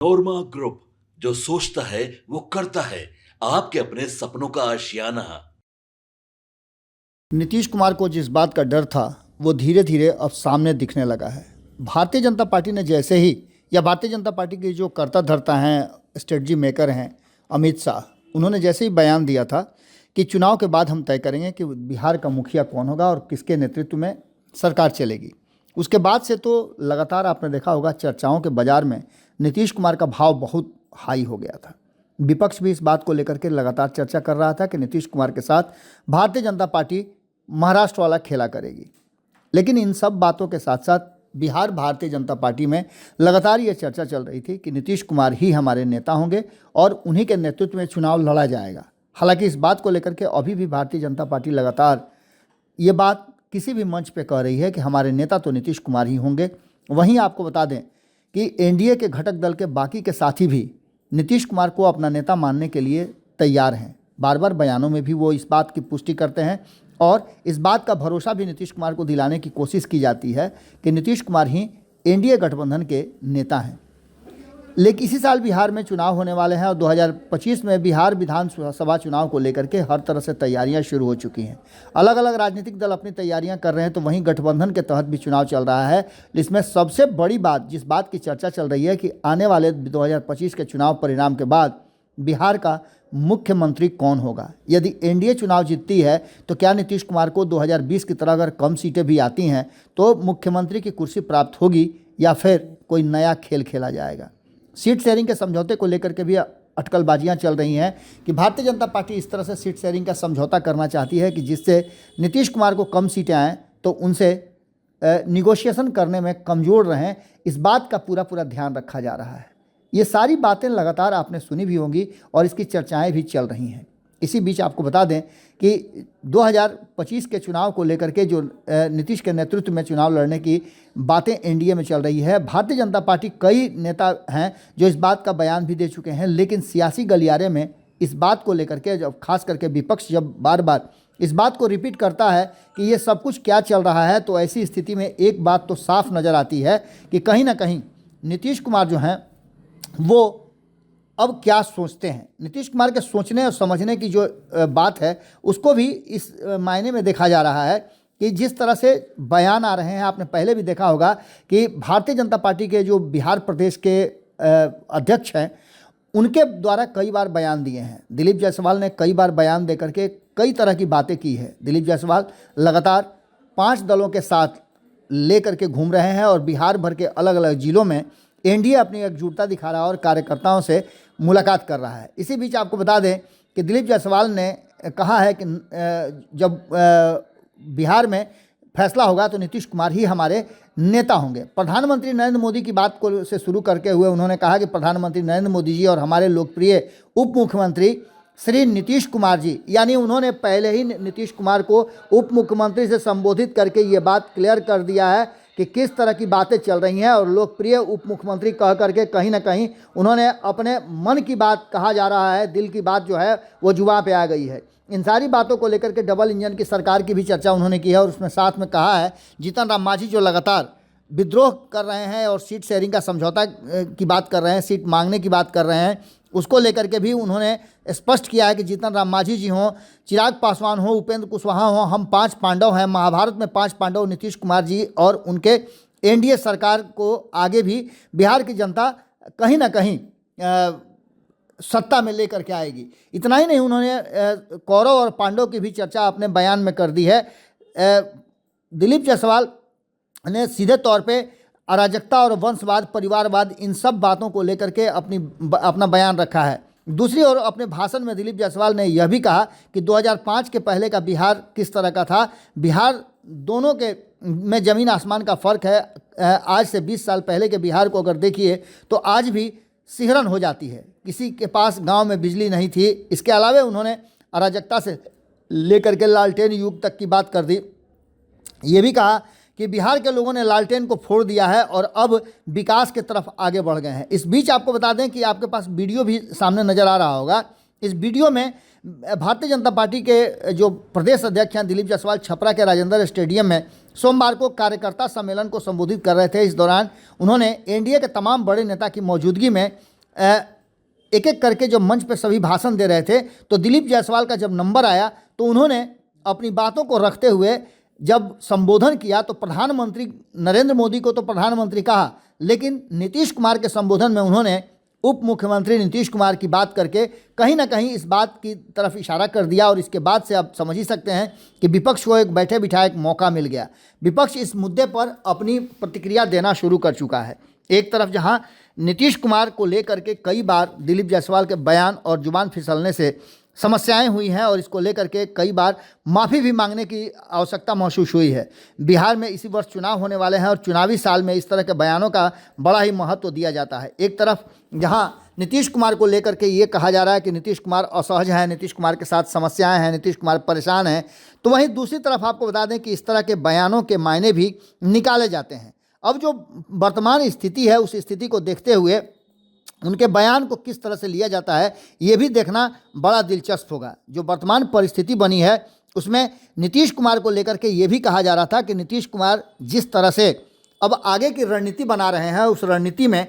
नोरमा group, जो सोचता है वो करता है। आपके अपने सपनों का आशियाना। नीतीश कुमार को जिस बात का डर था वो धीरे धीरे अब सामने दिखने लगा है। भारतीय जनता पार्टी ने जैसे ही, या भारतीय जनता पार्टी के जो कर्ता धर्ता हैं, स्ट्रेटजी मेकर हैं, अमित शाह, उन्होंने जैसे ही बयान दिया था कि चुनाव के बाद हम तय करेंगे कि बिहार का मुखिया कौन होगा और किसके नेतृत्व में सरकार चलेगी, उसके बाद से तो लगातार आपने देखा होगा चर्चाओं के बाजार में नीतीश कुमार का भाव बहुत हाई हो गया था। विपक्ष भी इस बात को लेकर के लगातार चर्चा कर रहा था कि नीतीश कुमार के साथ भारतीय जनता पार्टी महाराष्ट्र वाला खेला करेगी। लेकिन इन सब बातों के साथ साथ बिहार भारतीय जनता पार्टी में लगातार ये चर्चा चल रही थी कि नीतीश कुमार ही हमारे नेता होंगे और उन्हीं के नेतृत्व में चुनाव लड़ा जाएगा। हालांकि इस बात को लेकर के अभी भी भारतीय जनता पार्टी लगातार ये बात किसी भी मंच पे कह रही है कि हमारे नेता तो नीतीश कुमार ही होंगे। वहीं आपको बता दें कि एनडीए के घटक दल के बाकी के साथी भी नीतीश कुमार को अपना नेता मानने के लिए तैयार हैं। बार बार बयानों में भी वो इस बात की पुष्टि करते हैं और इस बात का भरोसा भी नीतीश कुमार को दिलाने की कोशिश की जाती है कि नीतीश कुमार ही एनडीए गठबंधन के नेता हैं। लेकिन इसी साल बिहार में चुनाव होने वाले हैं और 2025 में बिहार विधानसभा चुनाव को लेकर के हर तरह से तैयारियां शुरू हो चुकी हैं। अलग अलग राजनीतिक दल अपनी तैयारियां कर रहे हैं, तो वहीं गठबंधन के तहत भी चुनाव चल रहा है। इसमें सबसे बड़ी बात, जिस बात की चर्चा चल रही है कि आने वाले 2025 के चुनाव परिणाम के बाद बिहार का मुख्यमंत्री कौन होगा। यदि एनडीए चुनाव जीतती है तो क्या नीतीश कुमार को 2020 की तरह अगर कम सीटें भी आती हैं तो मुख्यमंत्री की कुर्सी प्राप्त होगी, या फिर कोई नया खेल खेला जाएगा। सीट शेयरिंग के समझौते को लेकर के भी अटकलबाजियां चल रही हैं कि भारतीय जनता पार्टी इस तरह से सीट शेयरिंग का समझौता करना चाहती है कि जिससे नीतीश कुमार को कम सीटें आएँ तो उनसे निगोशिएशन करने में कमज़ोर रहें। इस बात का पूरा ध्यान रखा जा रहा है। ये सारी बातें लगातार आपने सुनी भी होंगी और इसकी चर्चाएं भी चल रही हैं। इसी बीच आपको बता दें कि 2025 के चुनाव को लेकर के जो नीतीश के नेतृत्व में चुनाव लड़ने की बातें एनडीए में चल रही है, भारतीय जनता पार्टी कई नेता हैं जो इस बात का बयान भी दे चुके हैं। लेकिन सियासी गलियारे में इस बात को लेकर के, जब खास करके विपक्ष जब बार बार इस बात को रिपीट करता है कि ये सब कुछ क्या चल रहा है, तो ऐसी स्थिति में एक बात तो साफ नज़र आती है कि कहीं ना कहीं नीतीश कुमार जो हैं वो अब क्या सोचते हैं। नीतीश कुमार के सोचने और समझने की जो बात है उसको भी इस मायने में देखा जा रहा है कि जिस तरह से बयान आ रहे हैं, आपने पहले भी देखा होगा कि भारतीय जनता पार्टी के जो बिहार प्रदेश के अध्यक्ष हैं उनके द्वारा कई बार बयान दिए हैं। दिलीप जायसवाल ने कई बार बयान दे करके कई तरह की बातें की है। दिलीप जायसवाल लगातार 5 दलों के साथ ले करके घूम रहे हैं और बिहार भर के अलग अलग जिलों में एनडीए अपनी एकजुटता दिखा रहा है और कार्यकर्ताओं से मुलाकात कर रहा है। इसी बीच आपको बता दें कि दिलीप जायसवाल ने कहा है कि जब बिहार में फैसला होगा तो नीतीश कुमार ही हमारे नेता होंगे। प्रधानमंत्री नरेंद्र मोदी की बात को से शुरू करके हुए उन्होंने कहा कि प्रधानमंत्री नरेंद्र मोदी जी और हमारे लोकप्रिय उप मुख्यमंत्री श्री नीतीश कुमार जी, यानी उन्होंने पहले ही नीतीश कुमार को उप मुख्यमंत्री से संबोधित करके ये बात क्लियर कर दिया है कि किस तरह की बातें चल रही हैं। और लोकप्रिय उप मुख्यमंत्री कह करके कहीं ना कहीं उन्होंने अपने मन की बात कहा जा रहा है, दिल की बात जो है वो जुबान पे आ गई है। इन सारी बातों को लेकर के डबल इंजन की सरकार की भी चर्चा उन्होंने की है और उसमें साथ में कहा है जीतन राम मांझी जो लगातार विद्रोह कर रहे हैं और सीट शेयरिंग का समझौता की बात कर रहे हैं, सीट मांगने की बात कर रहे हैं, उसको लेकर के भी उन्होंने स्पष्ट किया है कि जीतन राम मांझी जी हों, चिराग पासवान हो, उपेंद्र कुशवाहा हों, हम 5 पांडव हैं। महाभारत में 5 पांडव नीतीश कुमार जी और उनके एनडीए सरकार को आगे भी बिहार की जनता कहीं ना कहीं सत्ता में लेकर के आएगी। इतना ही नहीं, उन्होंने कौरव और पांडव की भी चर्चा अपने बयान में कर दी है। दिलीप जायसवाल ने सीधे तौर पे अराजकता और वंशवाद, परिवारवाद, इन सब बातों को लेकर के अपना बयान रखा है। दूसरी ओर अपने भाषण में दिलीप जायसवाल ने यह भी कहा कि 2005 के पहले का बिहार किस तरह का था। बिहार दोनों के में ज़मीन आसमान का फ़र्क है। आज से 20 साल पहले के बिहार को अगर देखिए तो आज भी सिहरन हो जाती है। किसी के पास गांव में बिजली नहीं थी। इसके अलावा उन्होंने अराजकता से लेकर के लालटेन युग तक की बात कर दी। ये भी कहा कि बिहार के लोगों ने लालटेन को फोड़ दिया है और अब विकास की तरफ आगे बढ़ गए हैं। इस बीच आपको बता दें कि आपके पास वीडियो भी सामने नज़र आ रहा होगा। इस वीडियो में भारतीय जनता पार्टी के जो प्रदेश अध्यक्ष हैं दिलीप जायसवाल छपरा के राजेंद्र स्टेडियम में सोमवार को कार्यकर्ता सम्मेलन को संबोधित कर रहे थे। इस दौरान उन्होंने एनडीए के तमाम बड़े नेता की मौजूदगी में एक एक करके जब मंच पे सभी भाषण दे रहे थे तो दिलीप जायसवाल का जब नंबर आया तो उन्होंने अपनी बातों को रखते हुए जब संबोधन किया तो प्रधानमंत्री नरेंद्र मोदी को तो प्रधानमंत्री कहा, लेकिन नीतीश कुमार के संबोधन में उन्होंने उप मुख्यमंत्री नीतीश कुमार की बात करके कहीं ना कहीं इस बात की तरफ इशारा कर दिया। और इसके बाद से आप समझ ही सकते हैं कि विपक्ष को एक बैठे बिठाए एक मौका मिल गया। विपक्ष इस मुद्दे पर अपनी प्रतिक्रिया देना शुरू कर चुका है। एक तरफ जहां नीतीश कुमार को लेकर के कई बार दिलीप जायसवाल के बयान और जुबान फिसलने से समस्याएं हुई हैं और इसको लेकर के कई बार माफ़ी भी मांगने की आवश्यकता महसूस हुई है। बिहार में इसी वर्ष चुनाव होने वाले हैं और चुनावी साल में इस तरह के बयानों का बड़ा ही महत्व दिया जाता है। एक तरफ जहां नीतीश कुमार को लेकर के ये कहा जा रहा है कि नीतीश कुमार असहज हैं, नीतीश कुमार के साथ समस्याएं हैं, नीतीश कुमार परेशान हैं, तो वहीं दूसरी तरफ आपको बता दें कि इस तरह के बयानों के मायने भी निकाले जाते हैं। अब जो वर्तमान स्थिति है उस स्थिति को देखते हुए उनके बयान को किस तरह से लिया जाता है ये भी देखना बड़ा दिलचस्प होगा। जो वर्तमान परिस्थिति बनी है उसमें नीतीश कुमार को लेकर के ये भी कहा जा रहा था कि नीतीश कुमार जिस तरह से अब आगे की रणनीति बना रहे हैं उस रणनीति में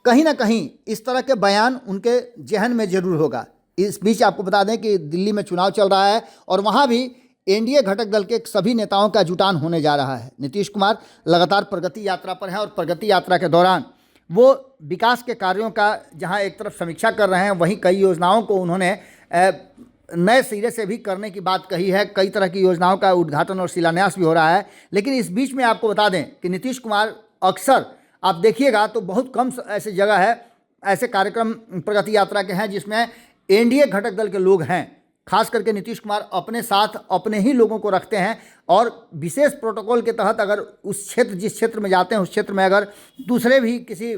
कहीं ना कहीं इस तरह के बयान उनके जहन में जरूर होगा। इस बीच आपको बता दें कि दिल्ली में चुनाव चल रहा है और वहाँ भी एनडीए घटक दल के सभी नेताओं का जुटान होने जा रहा है। नीतीश कुमार लगातार प्रगति यात्रा पर हैं और प्रगति यात्रा के दौरान वो विकास के कार्यों का जहां एक तरफ समीक्षा कर रहे हैं वहीं कई योजनाओं को उन्होंने नए सिरे से भी करने की बात कही है। कई तरह की योजनाओं का उद्घाटन और शिलान्यास भी हो रहा है। लेकिन इस बीच में आपको बता दें कि नीतीश कुमार अक्सर आप देखिएगा तो बहुत कम ऐसी जगह है, ऐसे कार्यक्रम प्रगति यात्रा के हैं जिसमें एनडीए घटक दल के लोग हैं। खास करके नीतीश कुमार अपने साथ अपने ही लोगों को रखते हैं और विशेष प्रोटोकॉल के तहत अगर उस क्षेत्र जिस क्षेत्र में जाते हैं उस क्षेत्र में अगर दूसरे भी किसी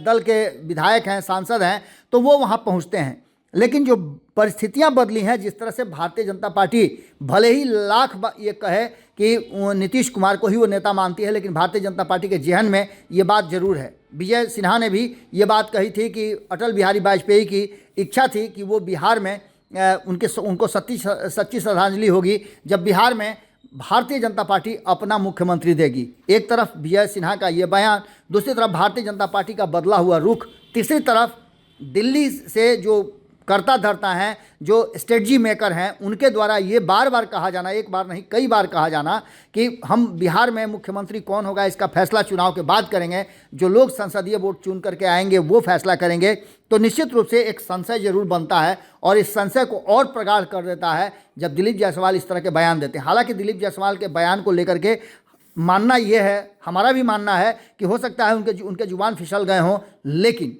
दल के विधायक हैं, सांसद हैं, तो वो वहाँ पहुँचते हैं। लेकिन जो परिस्थितियां बदली हैं, जिस तरह से भारतीय जनता पार्टी भले ही ये कहे कि नीतीश कुमार को ही वो नेता मानती है, लेकिन भारतीय जनता पार्टी के जहन में ये बात जरूर है। विजय सिन्हा ने भी ये बात कही थी कि अटल बिहारी वाजपेयी की इच्छा थी कि वो बिहार में उनको सच्ची श्रद्धांजलि होगी जब बिहार में भारतीय जनता पार्टी अपना मुख्यमंत्री देगी। एक तरफ विजय सिन्हा का ये बयान, दूसरी तरफ भारतीय जनता पार्टी का बदला हुआ रुख, तीसरी तरफ दिल्ली से जो कर्ता धर्ता हैं, जो स्ट्रेटजी मेकर हैं, उनके द्वारा ये बार बार कहा जाना, एक बार नहीं कई बार कहा जाना कि हम बिहार में मुख्यमंत्री कौन होगा इसका फैसला चुनाव के बाद करेंगे, जो लोग संसदीय वोट चुन करके आएंगे वो फैसला करेंगे। तो निश्चित रूप से एक संशय जरूर बनता है और इस संशय को और प्रगाढ़ कर देता है जब दिलीप जायसवाल इस तरह के बयान देते हैं। हालांकि दिलीप जायसवाल के बयान को लेकर के मानना ये है, हमारा भी मानना है कि हो सकता है उनके जुबान फिसल गए हों, लेकिन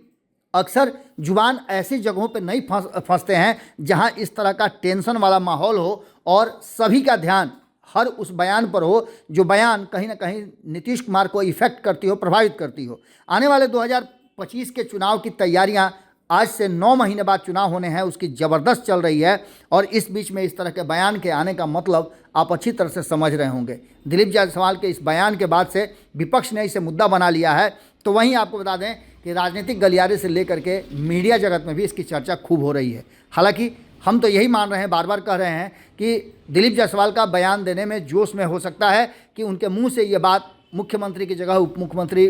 अक्सर जुबान ऐसी जगहों पे नहीं फंसते हैं जहां इस तरह का टेंशन वाला माहौल हो और सभी का ध्यान हर उस बयान पर हो जो बयान कहीं ना कहीं नीतीश कुमार को इफेक्ट करती हो, प्रभावित करती हो। आने वाले 2025 के चुनाव की तैयारियां आज से 9 महीने बाद चुनाव होने हैं, उसकी ज़बरदस्त चल रही है और इस बीच में इस तरह के बयान के आने का मतलब आप अच्छी तरह से समझ रहे होंगे। दिलीप जायसवाल के इस बयान के बाद से विपक्ष ने इसे मुद्दा बना लिया है। तो वहीं आपको बता दें कि राजनीतिक गलियारे से लेकर के मीडिया जगत में भी इसकी चर्चा खूब हो रही है। हालांकि हम तो यही मान रहे हैं, बार बार कह रहे हैं कि दिलीप जायसवाल का बयान देने में जोश में हो सकता है कि उनके मुंह से ये बात मुख्यमंत्री की जगह उप मुख्यमंत्री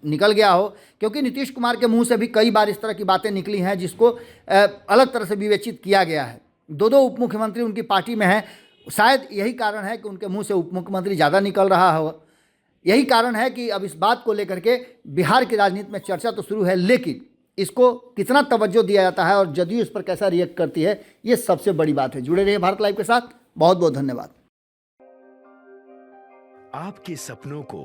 निकल गया हो, क्योंकि नीतीश कुमार के मुंह से भी कई बार इस तरह की बातें निकली हैं जिसको अलग तरह से विवेचित किया गया है। दो उप मुख्यमंत्री उनकी पार्टी में हैं, शायद यही कारण है कि उनके मुंह से उप मुख्यमंत्री ज़्यादा निकल रहा हो। यही कारण है कि अब इस बात को लेकर के बिहार की राजनीति में चर्चा तो शुरू है, लेकिन इसको कितना तवज्जो दिया जाता है और जदयू इस पर कैसा रिएक्ट करती है, ये सबसे बड़ी बात है। जुड़े रहिए भारत लाइव के साथ। बहुत बहुत धन्यवाद। आपके सपनों को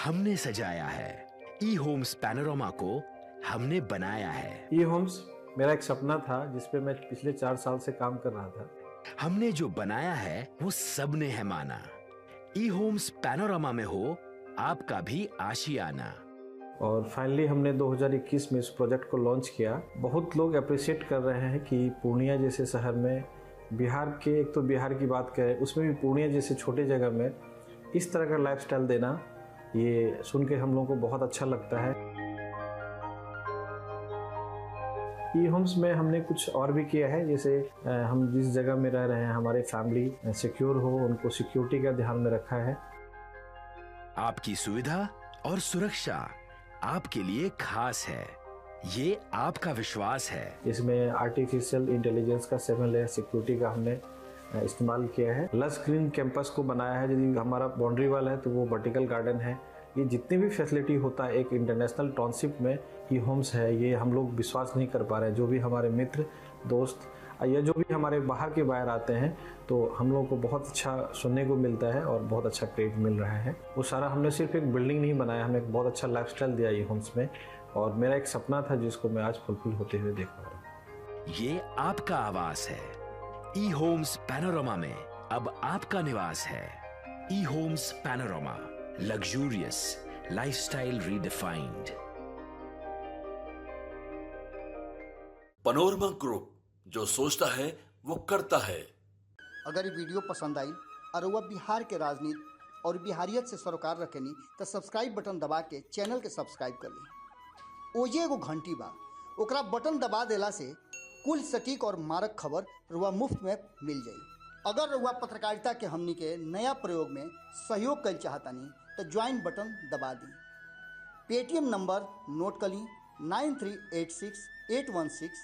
हमने सजाया है, ई होम्स पैनोरामा को हमने बनाया है। ई होम्स मेरा एक सपना था जिस पे मैं पिछले 4 साल से काम कर रहा था। हमने जो बनाया है वो सबने है माना। ई होम्स पैनोरामा में हो आपका भी आशियाना। और फाइनली हमने 2021 में इस प्रोजेक्ट को लॉन्च किया। बहुत लोग अप्रिशिएट कर रहे हैं कि पूर्णिया जैसे शहर में, बिहार के, एक तो बिहार की बात करें उसमें भी पूर्णिया जैसे छोटे जगह में इस तरह का लाइफस्टाइल देना, ये सुन के हम लोगों को बहुत अच्छा लगता है। ई होम्स में हमने कुछ और भी किया है, जैसे हम जिस जगह में रह रहे हैं हमारे फैमिली सिक्योर हो, उनको सिक्योरिटी का ध्यान में रखा है। आपकी सुविधा और सुरक्षा आपके लिए खास है। ये आपका विश्वास है। इसमें आर्टिफिशियल इंटेलिजेंस का 7 लेयर सिक्योरिटी का हमने इस्तेमाल किया है। लस ग्रीन कैंपस को बनाया है। यदि हमारा बाउंड्री वाल है तो वो वर्टिकल गार्डन है। ये जितनी भी फैसिलिटी होता है एक इंटरनेशनल टाउनशिप में ई होम्स है, ये हम लोग विश्वास नहीं कर पा रहे हैं। जो भी हमारे मित्र दोस्त या जो भी हमारे बाहर के बाहर आते हैं तो हम लोगों को बहुत अच्छा सुनने को मिलता है और बहुत अच्छा क्रेडिट मिल रहा है। वो सारा हमने सिर्फ एक बिल्डिंग नहीं बनाया, हमने एक बहुत अच्छा लाइफस्टाइल दिया ई होम्स में, और मेरा एक सपना था जिसको मैं आज फुलफिल होते हुए देख पा रहा हूँ। ये आपका आवास है। ई होम्स पैनोरामा में अब आपका निवास है। E Homes Panorama, luxurious lifestyle redefined. Panorama group, जो सोचता है वो करता है। अगर ये वीडियो पसंद आई और वह बिहार के राजनीति और बिहारियत से सरोकार रखेनी तो सब्सक्राइब बटन दबा के चैनल के सब्सक्राइब कर ली। ओजे एगो घंटी बा, ओकरा बटन दबा देला से कुल सटीक और मारक खबर रुआ मुफ्त में मिल जाई। अगर रुआ पत्रकारिता के हमनी के नया प्रयोग में सहयोग कर चाहतानी तो ज्वाइन बटन दबा दी। पेटीएम नंबर नोट कर ली 9386816816